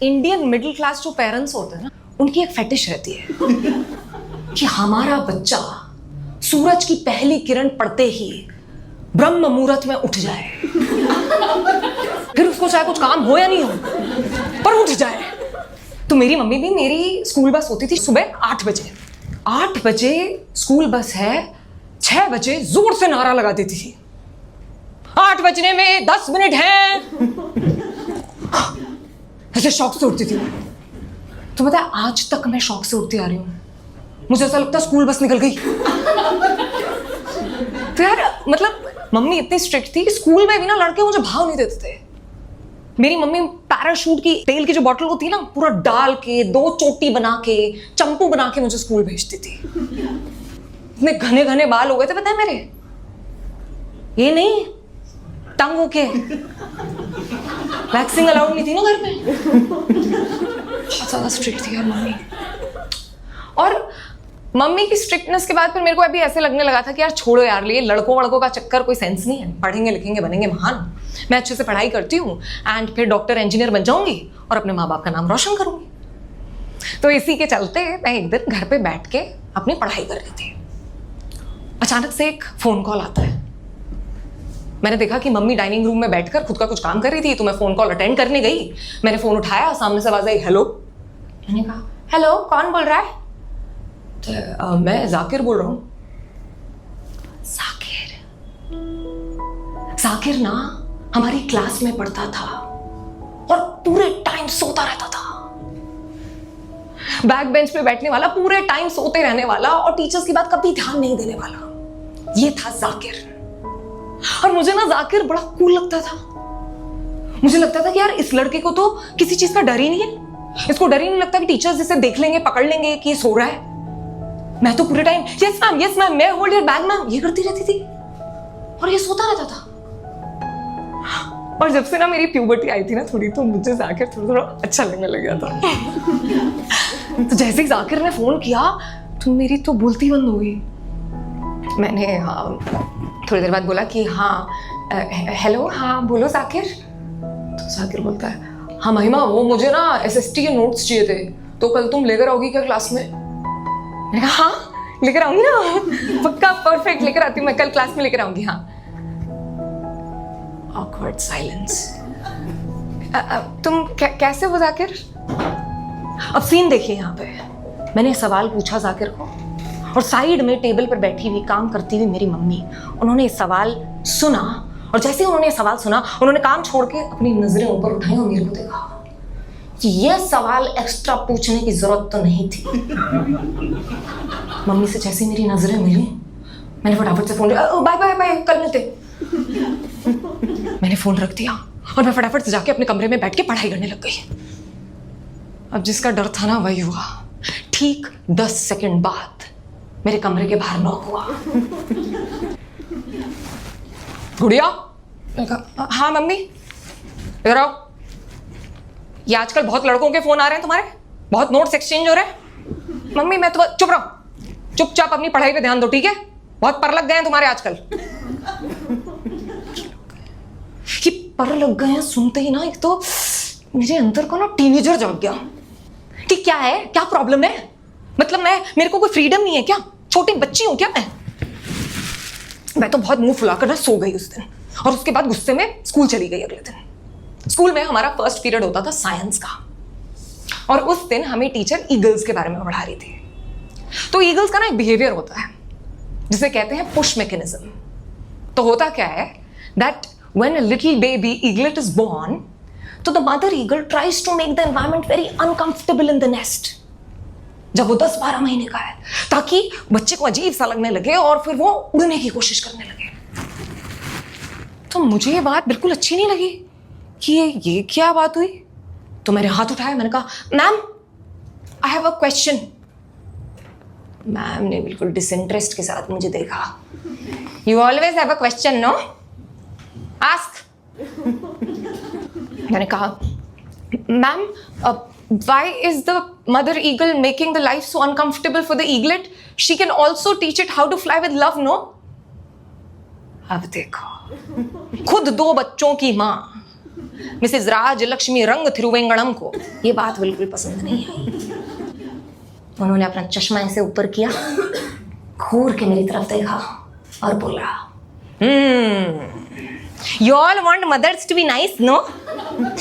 Indian middle class जो parents होते हैं ना, उनकी एक फेटिश रहती है कि हमारा बच्चा सूरज की पहली किरण पड़ते ही ब्रह्म मुहूर्त में उठ जाए, फिर उसको चाहे कुछ काम हो या नहीं हो पर उठ जाए। तो मेरी मम्मी भी, मेरी स्कूल बस होती थी सुबह 8 बजे। 8 बजे स्कूल बस है, 6 बजे जोर से नारा लगा देती थी, 8 बजने में 10 मिनट हैं। ऐसे शौक से उठती थी। तो पता है आज तक मैं शौक से उठती आ रही हूँ, मुझे ऐसा लगता है स्कूल बस निकल गई। तो यार मतलब मम्मी इतनी स्ट्रिक्ट थी कि स्कूल में भी ना लड़के मुझे भाव नहीं देते थे। मेरी मम्मी पैराशूट की तेल की जो बॉटल होती है ना, पूरा डाल के 2 चोटी बना के चंपू बना के मुझे स्कूल भेजती थी। इतने घने घने बाल हो गए थे पता है मेरे, ये नहीं टंग होके। वैक्सिंग अलाउड नहीं थी ना घर में। बहुत ज्यादा स्ट्रिक्ट थी यार मम्मी। और मम्मी की स्ट्रिक्टनेस के बाद फिर मेरे को अभी ऐसे लगने लगा था कि यार छोड़ो यार, ये लड़कों वड़कों का चक्कर कोई सेंस नहीं है, पढ़ेंगे लिखेंगे बनेंगे महान। मैं अच्छे से पढ़ाई करती हूँ एंड फिर डॉक्टर इंजीनियर बन जाऊंगी और अपने माँ बाप का नाम रोशन करूंगी। तो इसी के चलते मैं एक दिन घर पे बैठ के अपनी पढ़ाई कर रही थी। अचानक से एक फोन कॉल आता है। मैंने देखा कि मम्मी डाइनिंग रूम में बैठकर खुद का कुछ काम कर रही थी, तो मैं फोन कॉल अटेंड करने गई। मैंने फोन उठाया, सामने से आवाज आई हेलो। मैंने कहा हेलो कौन बोल रहा है? तो मैं जाकिर बोल रहा हूँ। जाकिर ना हमारी क्लास में पढ़ता था और पूरे टाइम सोता रहता था। बैक बेंच पे बैठने वाला, पूरे टाइम सोते रहने वाला और टीचर्स की बात कभी ध्यान नहीं देने वाला, ये था जाकिर। और मुझे ना जाकिर बड़ा कूल लगता था। मुझे लगता था कि यार इस लड़के को तो किसी चीज का डर ही नहीं है, इसको डर ही नहीं लगता कि टीचर्स इसे देख लेंगे, पकड़ लेंगे कि ये सो रहा है। मैं तो पूरे टाइम यस मैम मैं होल्ड योर बैग मैम ये करती रहती थी और ये सोता रहता था। और जब से ना मेरी प्यूबर्टी आई थी ना थोड़ी, तो मुझे जाकिर थोड़ा अच्छा लगने लग गया था। तो जैसे ही जाकिर ने फोन किया तो मेरी तो बोलती बंद हो गई। मैंने थोड़ी देर बाद बोला कि हाँ हेलो, हाँ बोलो जाकिर। तो जाकिर बोलता है हाँ महिमा, वो मुझे ना एसएसटी के नोट्स चाहिए थे, तो कल तुम लेकर आओगी क्या क्लास में? मैंने कहा हाँ लेकर आऊंगी ना, पक्का परफेक्ट लेकर आती हूँ मैं, कल क्लास में लेकर आऊंगी। हाँ। Awkward silence. तुम कैसे हो जाकिर? अब सीन देखिए यहाँ पे। मैंने सवाल पूछा जाकिर को और साइड में टेबल पर बैठी हुई काम करती हुई मेरी मम्मी, उन्होंने ये सवाल सुना और जैसे ही उन्होंने ये सवाल सुना उन्होंने काम छोड़ के अपनी नजरें ऊपर उठाई और मेरे को देखा कि ये सवाल एक्स्ट्रा पूछने की जरूरत तो नहीं थी। मम्मी से जैसे मेरी नजरें मिली, मैंने फटाफट से फोन लिया, बाय बाय बाय कल मिलते। मैंने फोन रख दिया और मैं फटाफट से जाके अपने कमरे में बैठ के पढ़ाई करने लग गई। अब जिसका डर था ना वही हुआ। ठीक 10 सेकंड बाद मेरे कमरे के बाहर नॉक हुआ। गुड़िया? हाँ मम्मी। इधर आओ। ये आजकल बहुत लड़कों के फोन आ रहे हैं तुम्हारे, बहुत नोट्स एक्सचेंज हो रहे हैं। मम्मी मैं तो चुप रहो, चुपचाप अपनी पढ़ाई पे ध्यान दो, ठीक है? बहुत पर लग गए हैं तुम्हारे आजकल। ये पर लग गए हैं सुनते ही ना एक तो मेरे अंदर को ना टीनेजर जाग गया कि क्या है, क्या प्रॉब्लम है? मतलब मेरे को कोई फ्रीडम नहीं है क्या? छोटी बच्ची हूं क्या मैं तो बहुत मुंह फुलाकर ना सो गई उस दिन और उसके बाद गुस्से में स्कूल चली गई। अगले दिन स्कूल में हमारा फर्स्ट पीरियड होता था साइंस का और उस दिन हमें टीचर ईगल्स के बारे में पढ़ा रही थी। तो ईगल्स का ना एक बिहेवियर होता है जिसे कहते हैं पुश मैकेनिज्म। तो होता क्या है that when a little baby eaglet is born, तो the mother eagle tries to make the environment very uncomfortable in the nest. जब वो 10-12 महीने का है, ताकि बच्चे को अजीब सा लगने लगे और फिर वो उड़ने की कोशिश करने लगे। तो मुझे ये बात बिल्कुल अच्छी नहीं लगी कि ये क्या बात हुई। तो मैंने हाथ उठाया, मैंने कहा ma'am I have a question. Ma'am ने बिल्कुल डिसइंटरेस्ट के साथ मुझे देखा। You always have a question no, ask. मैंने कहा ma'am why is the mother eagle making the life so uncomfortable for the eaglet? She can also teach it how to fly with love, no? अब देखो, खुद 2 बच्चों की माँ Mrs राज लक्ष्मी रंग थिरुवेंगड़म को ये बात बिल्कुल पसंद नहीं आई। उन्होंने अपना चश्मा ऐसे ऊपर किया, घूर के मेरी तरफ देखा और बोला, You all want mothers to be nice, no?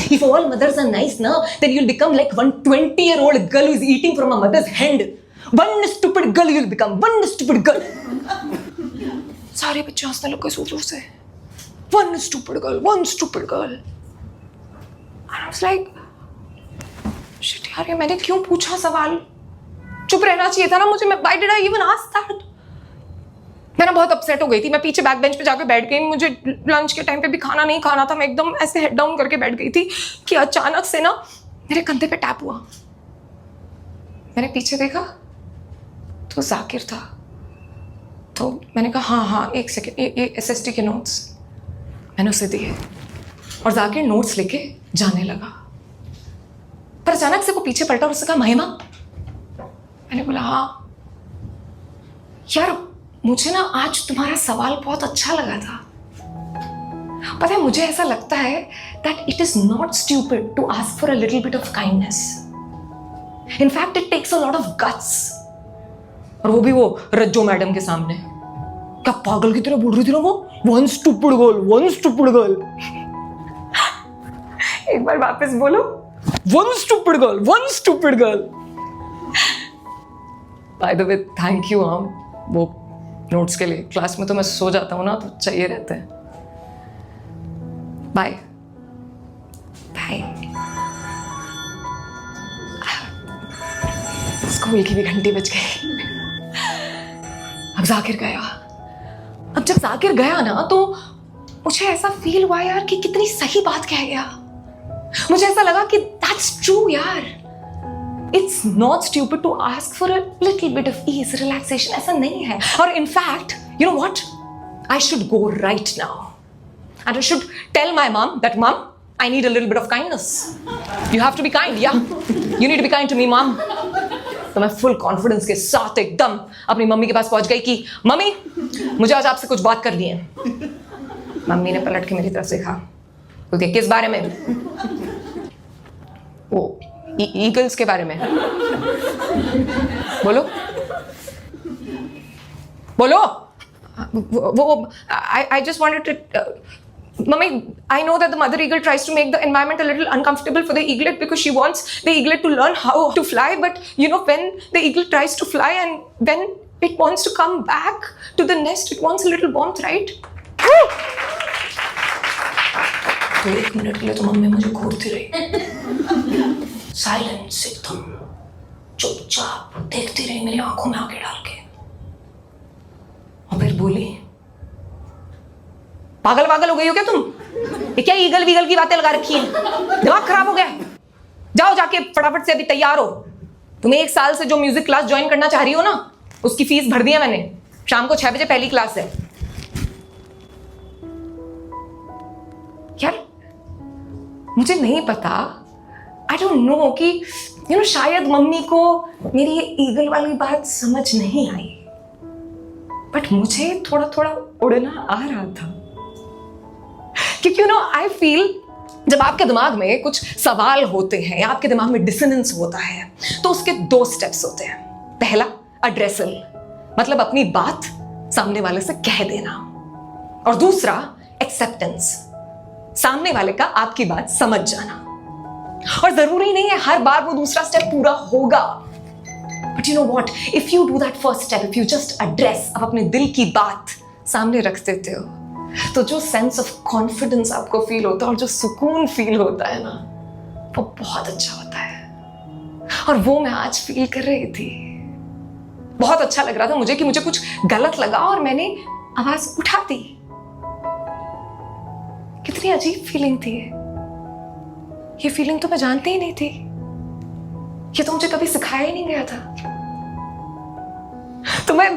If all mothers are nice, no, then you'll become like one 20-year-old girl who is eating from a mother's hand. One stupid girl you'll become. One stupid girl. सारे बच्चे हंसने लग गए जोर से. One stupid girl. One stupid girl. And I was like, shit यार, ये मैंने क्यों पूछा सवाल? चुप रहना चाहिए था ना मुझे. Why did I even ask that? मैं ना बहुत अपसेट हो गई थी. मैं पीछे बैक बेंच पे जाके बैठ गई. मुझे लंच के टाइम पे भी खाना नहीं खाना था. मैं एकदम ऐसे हेड डाउन करके बैठ गई थी कि अचानक से ना मेरे कंधे पे टैप हुआ. मैंने पीछे देखा तो जाकिर था. तो मैंने कहा हाँ एक सेकेंड, ये SST के नोट्स. मैंने उसे दिए और जाकिर नोट्स लेके जाने लगा. पर अचानक से वो पीछे पलटा और उसने कहा महिमा. मैंने बोला हाँ. यार मुझे ना आज तुम्हारा सवाल बहुत अच्छा लगा था. पता है मुझे ऐसा लगता है that it is not stupid to ask for a little bit of kindness. In fact, it takes a lot of guts. और वो भी वो रज्जो मैडम के सामने. क्या पागल की तरह बोल रही थी ना वो. One stupid girl, one stupid girl. एक बार वापस बोलो. One stupid girl, one stupid girl. By the way, thank you वो नोट्स के लिए. क्लास में तो मैं सो जाता हूँ ना तो चाहिए रहते हैं. Bye bye. स्कूल की भी घंटी बज गई. अब जाकिर गया. अब जब जाकिर गया ना तो मुझे ऐसा फील हुआ यार कि कितनी सही बात कह गया. मुझे ऐसा लगा कि दैट्स ट्रू यार. It's not stupid to ask for a little bit of ease, relaxation. ऐसा नहीं है. और in fact, you know what? I should go right now. And I should tell my mom that, Mom, I need a little bit of kindness. You have to be kind, yeah. You need to be kind to me, Mom. तो मैं full confidence के साथ एकदम अपनी mummy के पास पहुंच गई कि मम्मी मुझे आज आपसे कुछ बात करनी है. मम्मी ने पलट के मेरी तरफ देखा. बोलती किस बारे में? वो ईगल्स के बारे में. बोलो बोलो. वो I just wanted to Mummy, I know that the mother eagle tries to make the environment a little uncomfortable for the eaglet because she wants the eaglet to learn how to fly. But you know, when the eagle tries to fly and when it wants to come back to the nest, it wants a little warmth, right? तो एक minute के लिए तो mummy मुझे घूरती रही. Silence, एकदम चुपचाप देखती रही मेरी आंखों में आंखें डाल के. और फिर बोली, पागल पागल हो गई हो क्या तुम? ये क्या ईगल वीगल की बातें लगा रखी हैं? दिमाग खराब हो गया. जाओ जाके फटाफट से अभी तैयार हो. तुम्हें 1 साल से जो म्यूजिक क्लास ज्वाइन करना चाह रही हो ना, उसकी फीस भर दी है मैंने. शाम को 6 बजे पहली क्लास है. यार मुझे नहीं पता, आई डोंट नो कि यू नो शायद मम्मी को मेरी ये ईगल वाली बात समझ नहीं आई. बट मुझे थोड़ा थोड़ा उड़ना आ रहा था. क्योंकि यू नो आई फील जब आपके दिमाग में कुछ सवाल होते हैं या आपके दिमाग में डिसोनेंस होता है तो उसके 2 स्टेप्स होते हैं. पहला अड्रेसल, मतलब अपनी बात सामने वाले से कह देना. और दूसरा एक्सेप्टेंस, सामने वाले का आपकी बात समझ जाना. और जरूरी नहीं है हर बार वो दूसरा स्टेप पूरा होगा. But you know what, if you do that first step, if you just address, आप अपने दिल की बात सामने रख देते हो, तो जो सेंस ऑफ कॉन्फिडेंस आपको फील होता है और जो सुकून फील होता है ना, वो बहुत अच्छा होता है. और वो मैं आज फील कर रही थी. बहुत अच्छा लग रहा था मुझे कि मुझे कुछ गलत लगा और मैंने आवाज उठा दी. कितनी अजीब फीलिंग थी ये फीलिंग तो मैं जानती ही नहीं थी. ये तो मुझे कभी सिखाया ही नहीं गया था. तो मैं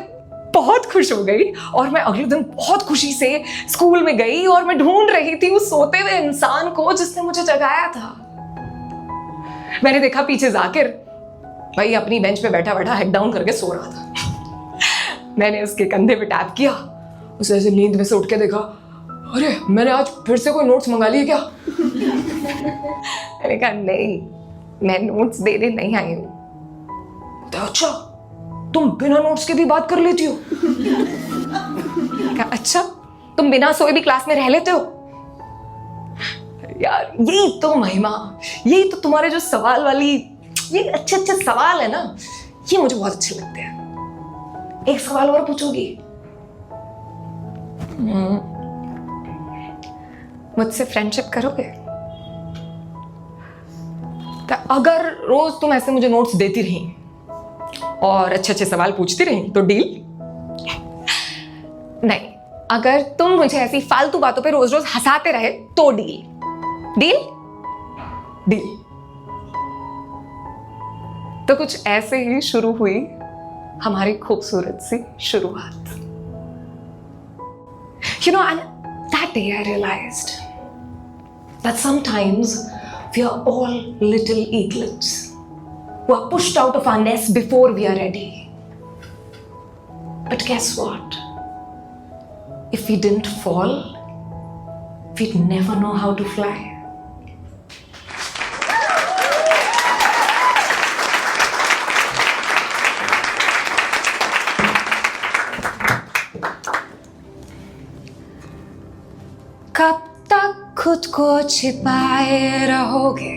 बहुत खुश हो गई और मैं अगले दिन बहुत खुशी से स्कूल में गई और मैं ढूंढ रही थी उस सोते हुए इंसान को जिसने मुझे जगाया था. मैंने देखा पीछे जाकिर भाई अपनी बेंच पे बैठा बैठा हेड डाउन करके सो रहा था. मैंने उसके कंधे पे टैप किया. उसे ऐसे नींद में से उठ के देखा, अरे मैंने आज फिर से कोई नोट्स मंगा लिए क्या? मैंने कहा नहीं, मैं नोट्स देने नहीं आई हूं। तो अच्छा, तुम बिना नोट्स के भी बात कर लेती हो? कहा अच्छा, तुम बिना सोए भी क्लास में रह लेते हो? यार यही तो महिमा, यही तो तुम्हारे जो सवाल वाली, ये अच्छे अच्छे सवाल है ना, ये मुझे बहुत अच्छे लगते हैं। एक सवाल और पूछोगी? मुझसे फ्रेंडशिप करोगे? तो अगर रोज तुम ऐसे मुझे नोट्स देती रही और अच्छे अच्छे सवाल पूछती रही तो डील? नहीं, अगर तुम मुझे ऐसी फालतू बातों पे रोज रोज हंसाते रहे तो डील। डील? डील। तो कुछ ऐसे ही शुरू हुई हमारी खूबसूरत सी शुरुआत। You know, and that day I realized that sometimes we are all little eaglets who are pushed out of our nest before we are ready. But guess what? If we didn't fall, we'd never know how to fly. कब तक खुद को छिपाए रहोगे,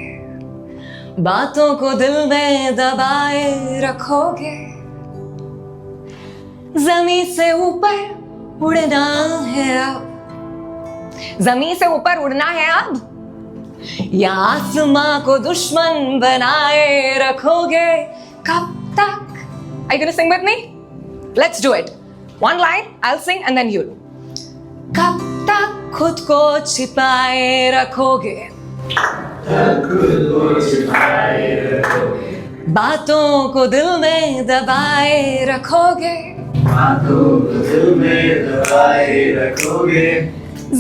बातों को दिल में दबाए रखोगे? जमीन से ऊपर उड़ना है अब, जमीन से ऊपर उड़ना है अब, या आसमां को दुश्मन बनाए रखोगे? कब तक? Are you gonna sing with me? Let's do it. One line, I'll sing and then you. कब तक खुद को छिपाए रखोगे, बातों को दिल में दबाए रखोगे?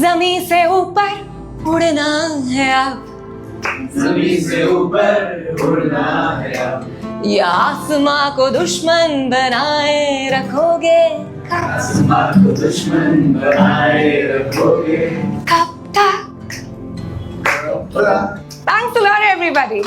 जमीन से ऊपर उड़ना है अब, जमीन से ऊपर उड़ना है अब, या आसमां को दुश्मन बनाए रखोगे? आसमां को दुश्मन बनाए रखोगे? कब तक? Thanks a lot, everybody.